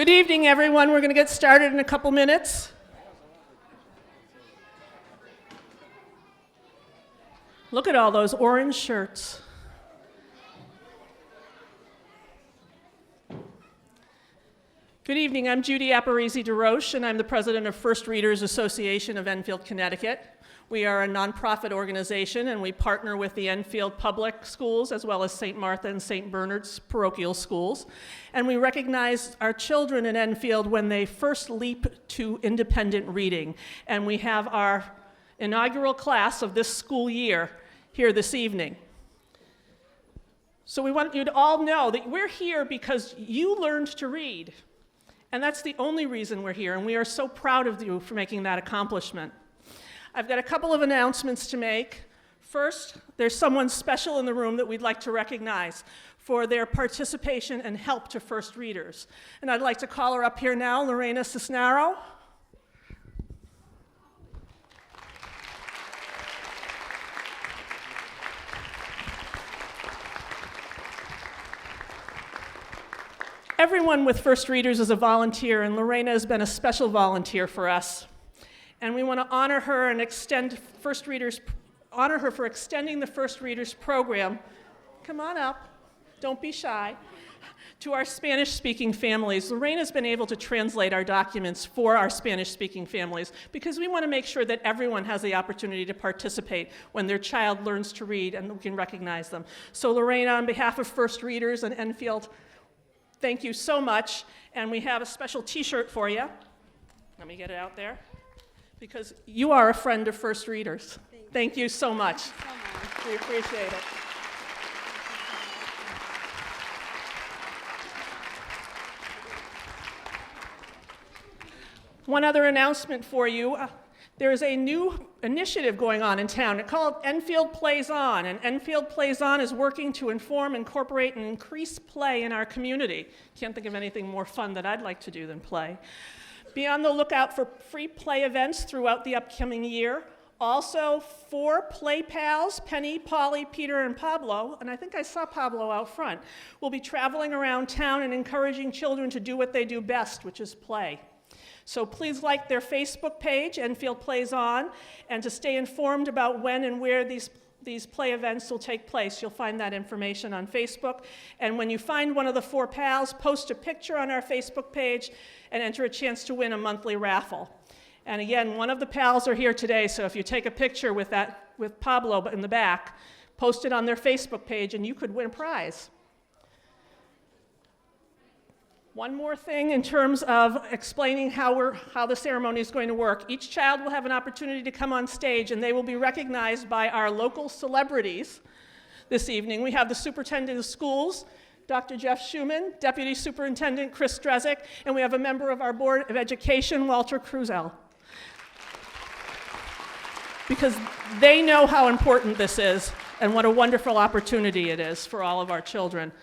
Good evening, everyone. We're going to get started in a couple minutes. Look at all those orange shirts. Good evening. I'm Judy Aparici DeRoche, and I'm the president of First Readers Association of Enfield, Connecticut. We are a nonprofit organization, and we partner with the Enfield Public Schools as well as St. Martha and St. Bernard's parochial schools. And we recognize our children in Enfield when they first leap to independent reading. And we have our inaugural class of this school year here this evening. So we want you to all know that we're here because you learned to read. And that's the only reason we're here, and we are so proud of you for making that accomplishment. I've got a couple of announcements to make. First, there's someone special in the room that we'd like to recognize for their participation and help to First Readers. And I'd like to call her up here now, Lorena Cisnaro. Everyone with First Readers is a volunteer, and Lorena has been a special volunteer for us. And we want to honor her and honor her for extending the First Readers program. Come on up, don't be shy. To our Spanish-speaking families. Lorena's been able to translate our documents for our Spanish-speaking families because we want to make sure that everyone has the opportunity to participate when their child learns to read and we can recognize them. So Lorena, on behalf of First Readers and Enfield, thank you so much. And we have a special t-shirt for you. Let me get it out there. Because you are a friend of First Readers. Thank you so much. We appreciate it. One other announcement for you. There is a new initiative going on in town called Enfield Plays On, and Enfield Plays On is working to inform, incorporate, and increase play in our community. Can't think of anything more fun that I'd like to do than play. Be on the lookout for free play events throughout the upcoming year. Also, 4 play pals, Penny, Polly, Peter, and Pablo, and I think I saw Pablo out front, will be traveling around town and encouraging children to do what they do best, which is play. So please like their Facebook page, Enfield Plays On, and to stay informed about when and where these play events will take place. You'll find that information on Facebook. And when you find one of the 4 pals, post a picture on our Facebook page and enter a chance to win a monthly raffle. And again, one of the pals are here today, so if you take a picture with Pablo in the back, post it on their Facebook page and you could win a prize. One more thing in terms of explaining how the ceremony is going to work. Each child will have an opportunity to come on stage, and they will be recognized by our local celebrities this evening. We have the Superintendent of Schools, Dr. Jeff Schuman, Deputy Superintendent Chris Strezek, and we have a member of our Board of Education, Walter Cruzel. Because they know how important this is and what a wonderful opportunity it is for all of our children.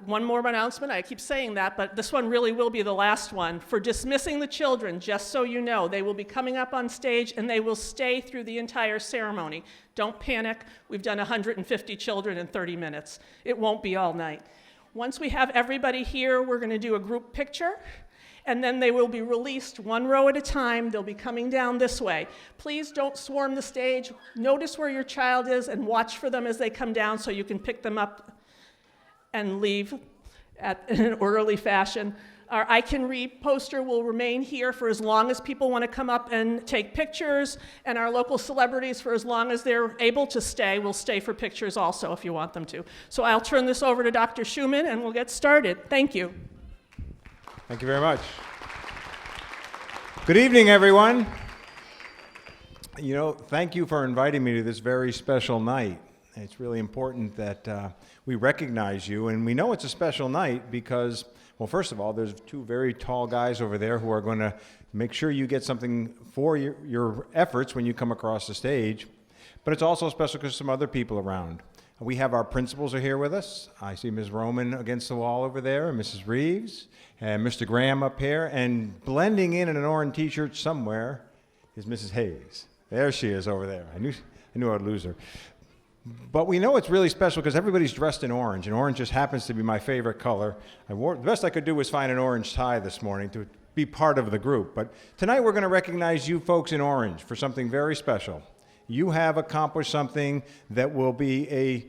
One more announcement, I keep saying that, but this one really will be the last one. For dismissing the children, just so you know, they will be coming up on stage and they will stay through the entire ceremony. Don't panic, we've done 150 children in 30 minutes. It won't be all night. Once we have everybody here, we're going to do a group picture, and then they will be released 1 row at a time. They'll be coming down this way. Please don't swarm the stage. Notice where your child is and watch for them as they come down so you can pick them up and leave in an orderly fashion. Our I Can Read poster will remain here for as long as people want to come up and take pictures, and our local celebrities, for as long as they're able to stay, will stay for pictures also if you want them to. So I'll turn this over to Dr. Schuman and we'll get started. Thank you. Thank you very much. Good evening, everyone. You know, thank you for inviting me to this very special night. It's really important that we recognize you, and we know it's a special night because, well, first of all, there's 2 very tall guys over there who are going to make sure you get something for your efforts when you come across the stage, but it's also special because some other people around. We have our principals are here with us. I see Ms. Roman against the wall over there, and Mrs. Reeves, and Mr. Graham up here, and blending in an orange t-shirt somewhere is Mrs. Hayes. There she is over there. I knew I'd lose her. But we know it's really special because everybody's dressed in orange, and orange just happens to be my favorite color. The best I could do was find an orange tie this morning to be part of the group. But tonight we're going to recognize you folks in orange for something very special. You have accomplished something that will be a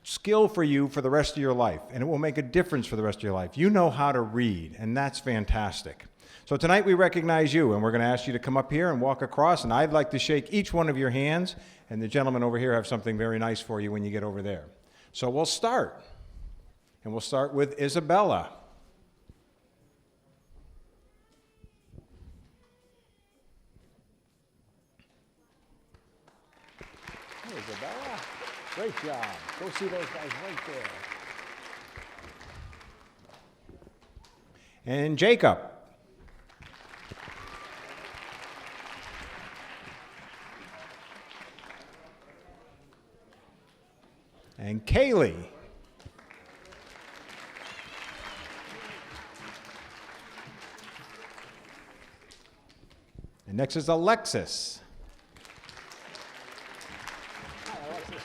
skill for you for the rest of your life, and it will make a difference for the rest of your life. You know how to read, and that's fantastic. So tonight we recognize you, and we're going to ask you to come up here and walk across, and I'd like to shake each one of your hands, and the gentlemen over here have something very nice for you when you get over there. So we'll start, and we'll start with Isabella. Hey, Isabella. Great job. Go see those guys right there. And Jacob. And Kaylee. And next is Alexis. Hi, Alexis.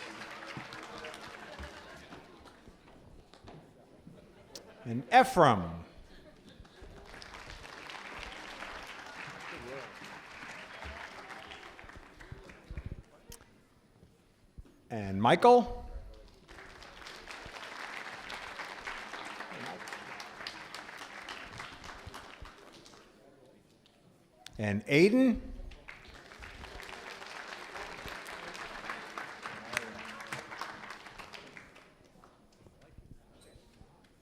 And Ephraim. And Michael. And Aiden.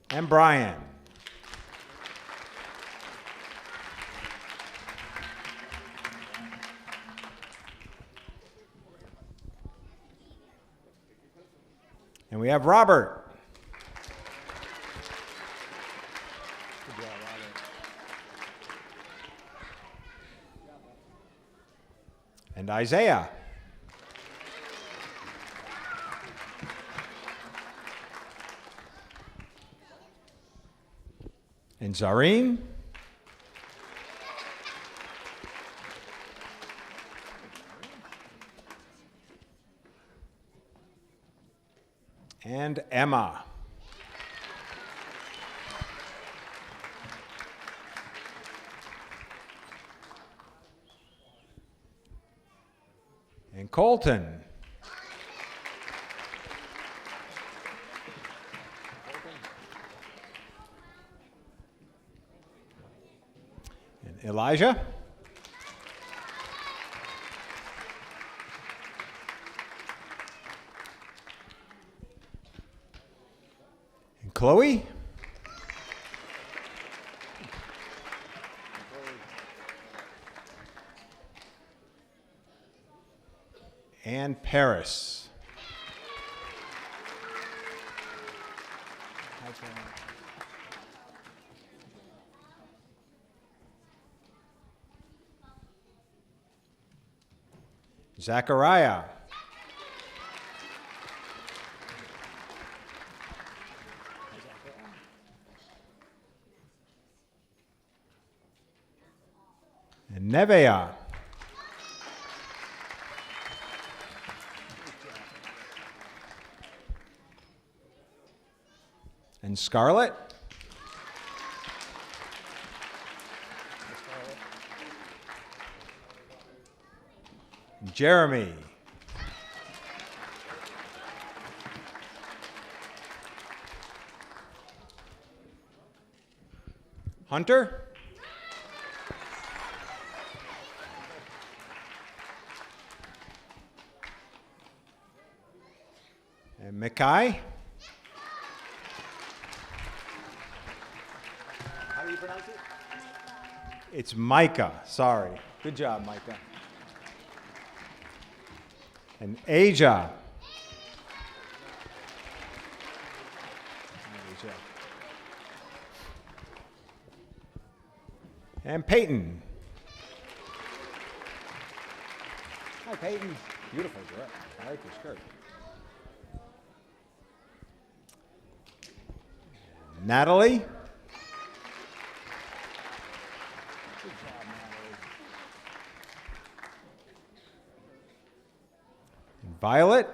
And Brian. And we have Robert. And Isaiah. And Zareen. And Emma. And Colton. And Elijah. And Chloe. And Paris. Zachariah. And Nevea. And Scarlett. Jeremy. Hunter. And Mikai. How do you pronounce it? It's Micah. Sorry. Good job, Micah. And Aja. And Peyton. Hi, Peyton. Beautiful dress. I like your skirt. Natalie. Good job, Natalie. And Violet.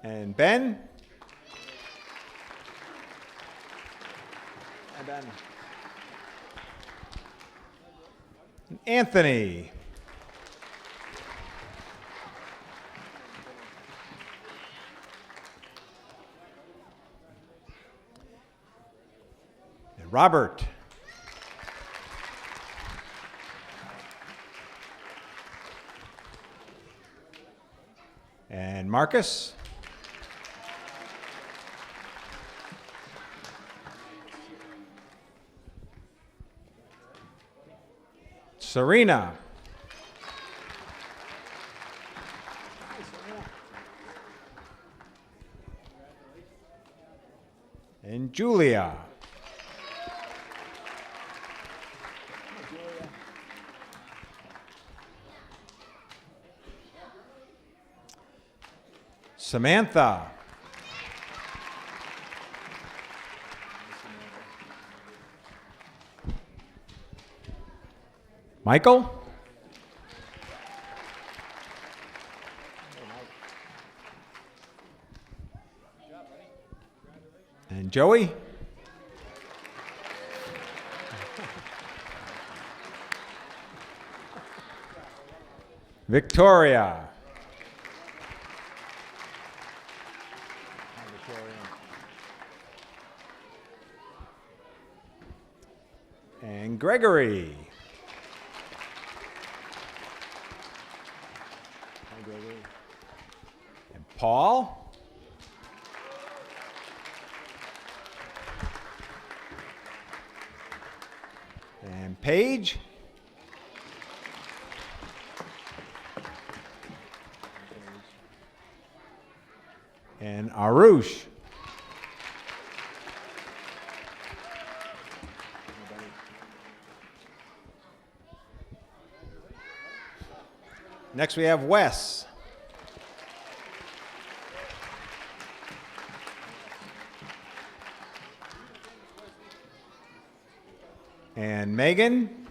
And Ben. And Ben. And Anthony. And Robert. And Marcus. Serena. And Julia. Samantha. Michael. And Joey. Victoria. And Gregory. And Paul. And Paige. And Arush. Next we have Wes. And Megan.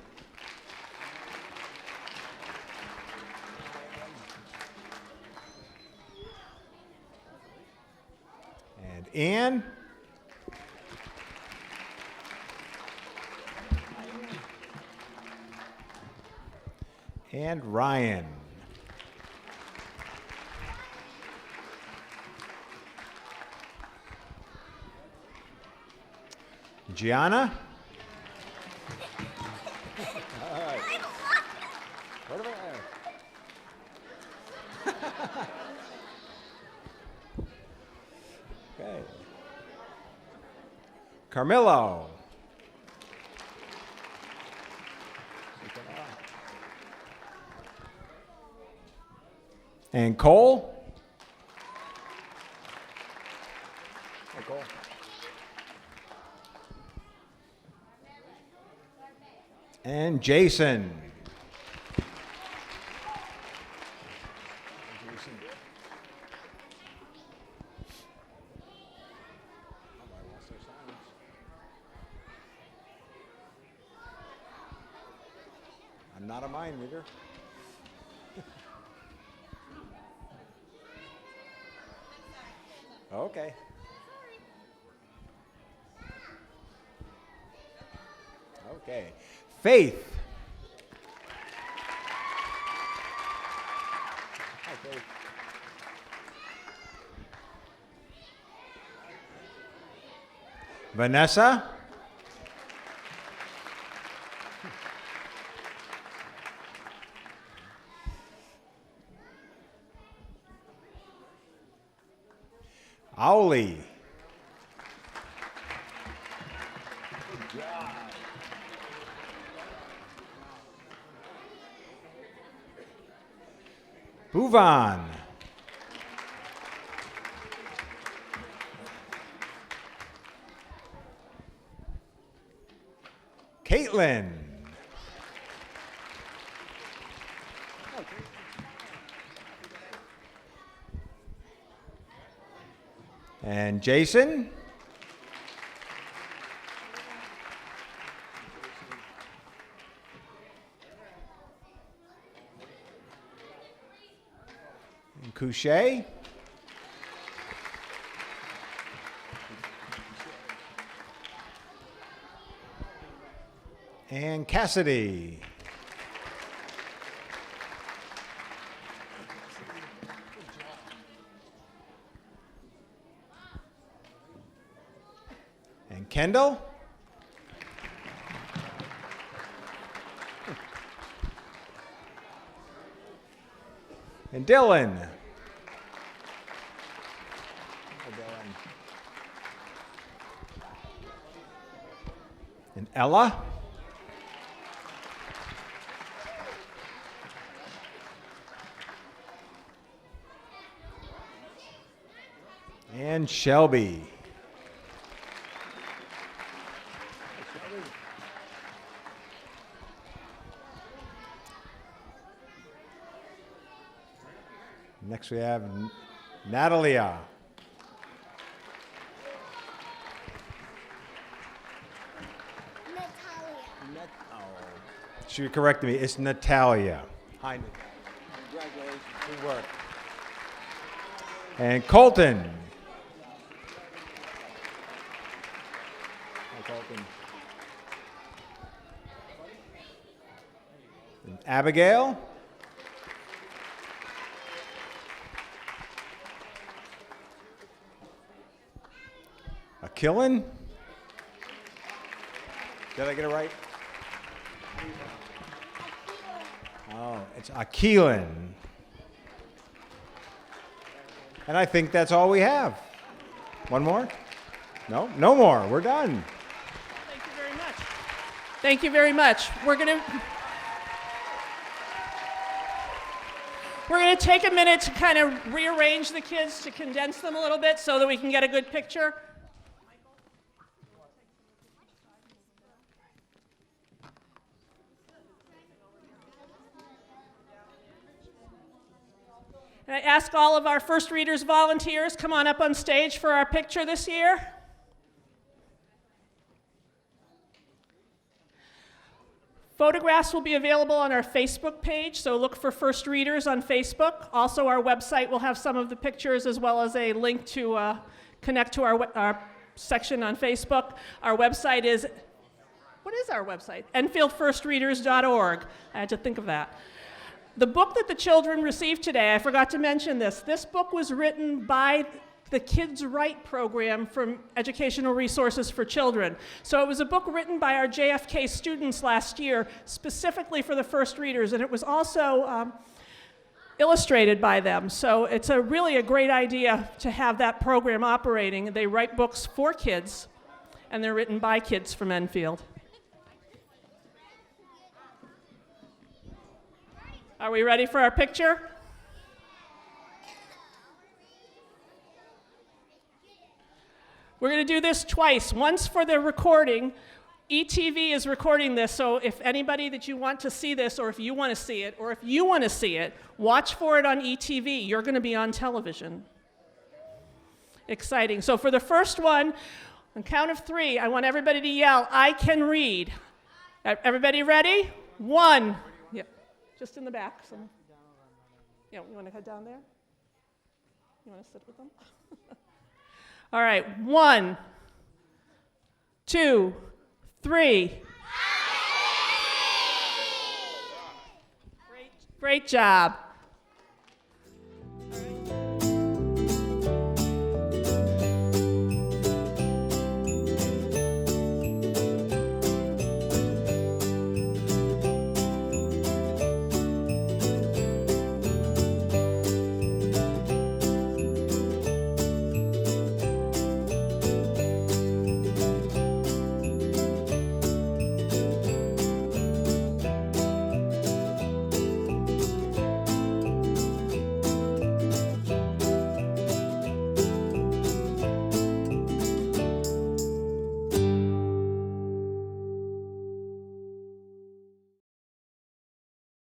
And Ann. And Ryan. Gianna. All right. What about okay. Carmelo. And Cole. Hey, Cole. And Jason. I'm not a mind reader. Okay. Okay. Faith. Hi, Faith. Vanessa. Owly. Bhuvan. Caitlin. And Jason. And Couché. and Cassidy. And Kendall. And Dylan. And Ella. And Shelby. Next we have Natalia. She corrected me. It's Natalia. Hi, Natalia. Congratulations. Good work. And Colton. Hi, Colton. And Abigail. Akilin. Did I get it right? Oh, it's Akilin. And I think that's all we have. One more? No? No more. We're done. Thank you very much. Thank you very much. We're going to take a minute to kind of rearrange the kids, to condense them a little bit so that we can get a good picture. And I ask all of our First Readers volunteers, come on up on stage for our picture this year. Photographs will be available on our Facebook page, so look for First Readers on Facebook. Also, our website will have some of the pictures as well as a link to connect to our section on Facebook. Our website is, what is our website? EnfieldFirstReaders.org. I had to think of that. The book that the children received today, I forgot to mention this. This book was written by the Kids Write program from Educational Resources for Children. So it was a book written by our JFK students last year, specifically for the First Readers, and it was also illustrated by them. So it's really a great idea to have that program operating. They write books for kids, and they're written by kids from Enfield. Are we ready for our picture? We're going to do this twice. Once for the recording. ETV is recording this, so if anybody that you want to see this, or if you want to see it, or if you want to see it, watch for it on ETV. You're going to be on television. Exciting. So for the first one, on count of 3, I want everybody to yell, "I can read." Everybody ready? 1. Just in the back. You want to head down there? You want to sit with them? All right. 1, 2, 3. Great job.